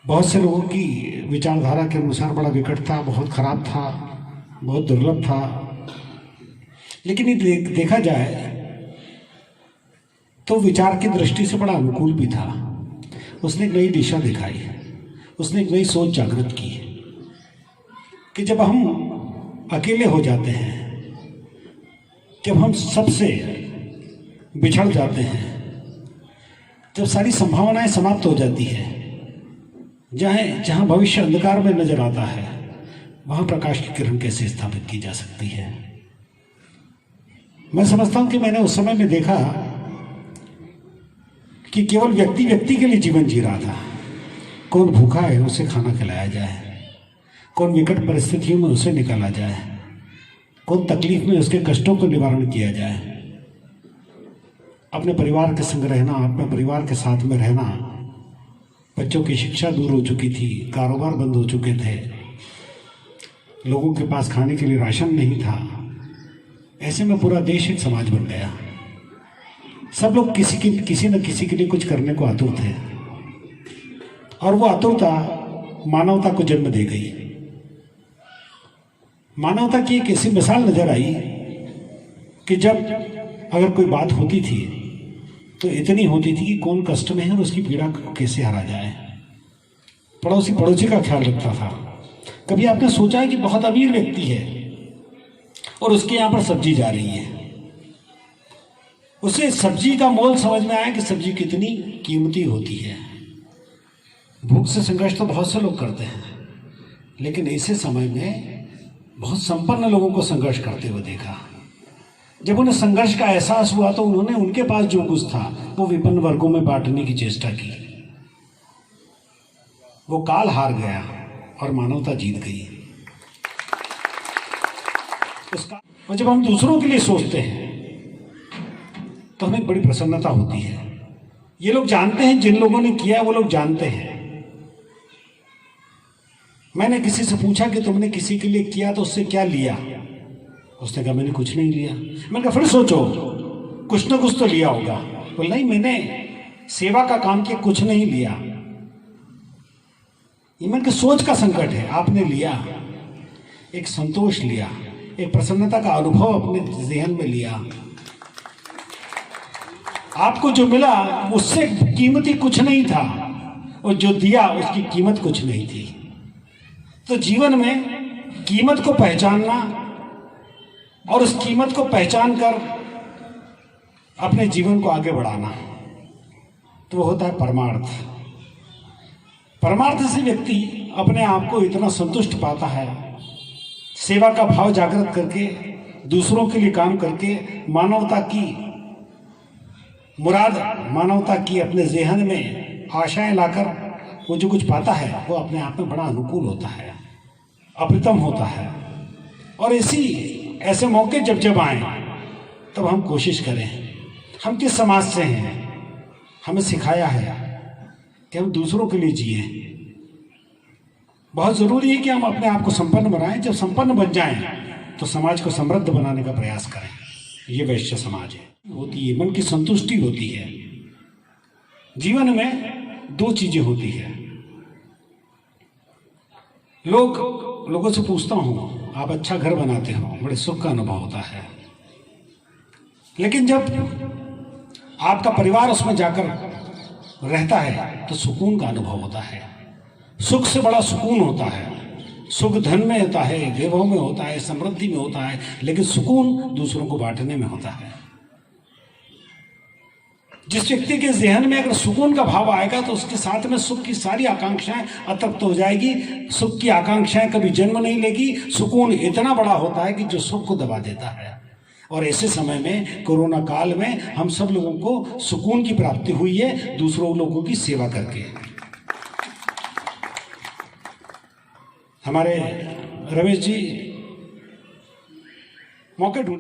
बहुत से लोगों की विचारधारा के अनुसार बड़ा विकट था, बहुत खराब था, बहुत दुर्लभ था। लेकिन ये देखा जाए तो विचार की दृष्टि से बड़ा अनुकूल भी था। उसने एक नई दिशा दिखाई, उसने एक नई सोच जागृत की कि जब हम अकेले हो जाते हैं, जब हम सबसे बिछड़ जाते हैं, जब सारी संभावनाएं समाप्त हो जाती है, जहां भविष्य अंधकार में नजर आता है, वहां प्रकाश की किरण कैसे स्थापित की जा सकती है। मैं समझता हूं कि मैंने उस समय में देखा कि केवल व्यक्ति व्यक्ति के लिए जीवन जी रहा था। कौन भूखा है उसे खाना खिलाया जाए, कौन विकट परिस्थितियों में उसे निकाला जाए, कौन तकलीफ में उसके कष्टों को निवारण किया जाए। अपने परिवार के संग रहना, अपने परिवार के साथ में रहना, बच्चों की शिक्षा दूर हो चुकी थी, कारोबार बंद हो चुके थे, लोगों के पास खाने के लिए राशन नहीं था। ऐसे में पूरा देश एक समाज बन गया। सब लोग किसी न किसी के लिए कुछ करने को आतुर थे, और वो आतुरता मानवता को जन्म दे गई। मानवता की एक ऐसी मिसाल नजर आई कि जब अगर कोई बात होती थी तो इतनी होती थी कि कौन कष्ट में है और उसकी पीड़ा कैसे हरा जाए। पड़ोसी पड़ोसी का ख्याल रखता था। कभी आपने सोचा है कि बहुत अमीर व्यक्ति है और उसके यहां पर सब्जी जा रही है, उसे सब्जी का मोल समझ में आया कि सब्जी कितनी कीमती होती है। भूख से संघर्ष तो बहुत से लोग करते हैं, लेकिन ऐसे समय में बहुत संपन्न लोगों को संघर्ष करते हुए देखा। जब उन्हें संघर्ष का एहसास हुआ तो उन्होंने उनके पास जो कुछ था वो विपन्न वर्गों में बांटने की चेष्टा की। वो काल हार गया और मानवता जीत गई। और जब हम दूसरों के लिए सोचते हैं तो हमें बड़ी प्रसन्नता होती है। ये लोग जानते हैं, जिन लोगों ने किया वो लोग जानते हैं। मैंने किसी से पूछा कि तुमने किसी के लिए किया तो उससे क्या लिया? उसने कहा मैंने कुछ नहीं लिया। मैंने कहा फिर सोचो, कुछ ना कुछ तो लिया होगा। बोल नहीं, मैंने सेवा का काम किया, कुछ नहीं लिया। ईमान की सोच का संकट है। आपने लिया, एक संतोष लिया, एक प्रसन्नता का अनुभव अपने ज़हन में लिया। आपको जो मिला उससे कीमती कुछ नहीं था, और जो दिया उसकी कीमत कुछ नहीं थी। तो जीवन में कीमत को पहचानना और उस कीमत को पहचान कर अपने जीवन को आगे बढ़ाना, तो वो होता है परमार्थ। परमार्थ से व्यक्ति अपने आप को इतना संतुष्ट पाता है, सेवा का भाव जागृत करके, दूसरों के लिए काम करके, मानवता की मुराद, मानवता की अपने ज़हन में आशाएं लाकर वो जो कुछ पाता है वो अपने आप में बड़ा अनुकूल होता है, अप्रतिम होता है। और ऐसे मौके जब जब आए तब हम कोशिश करें, हम किस समाज से हैं, हमें सिखाया है कि हम दूसरों के लिए जिए। बहुत ज़रूरी है कि हम अपने आप को संपन्न बनाएं। जब संपन्न बन जाएं तो समाज को समृद्ध बनाने का प्रयास करें। ये वैश्य समाज है, होती है, मन की संतुष्टि होती है। जीवन में दो चीजें होती है। लोगों से पूछता हूं, आप अच्छा घर बनाते हो, बड़े सुख का अनुभव होता है। लेकिन जब आपका परिवार उसमें जाकर रहता है तो सुकून का अनुभव होता है। सुख से बड़ा सुकून होता है। सुख धन में होता है, वैभव में होता है, समृद्धि में होता है, लेकिन सुकून दूसरों को बांटने में होता है। जिस व्यक्ति के ज़हन में अगर सुकून का भाव आएगा तो उसके साथ में सुख की सारी आकांक्षाएं अतृप्त हो जाएगी। सुख की आकांक्षाएं कभी जन्म नहीं लेगी। सुकून इतना बड़ा होता है कि जो सुख को दबा देता है। और ऐसे समय में, कोरोना काल में, हम सब लोगों को सुकून की प्राप्ति हुई है दूसरों लोगों की सेवा करके। हमारे रमेश जी मौके ढूंढ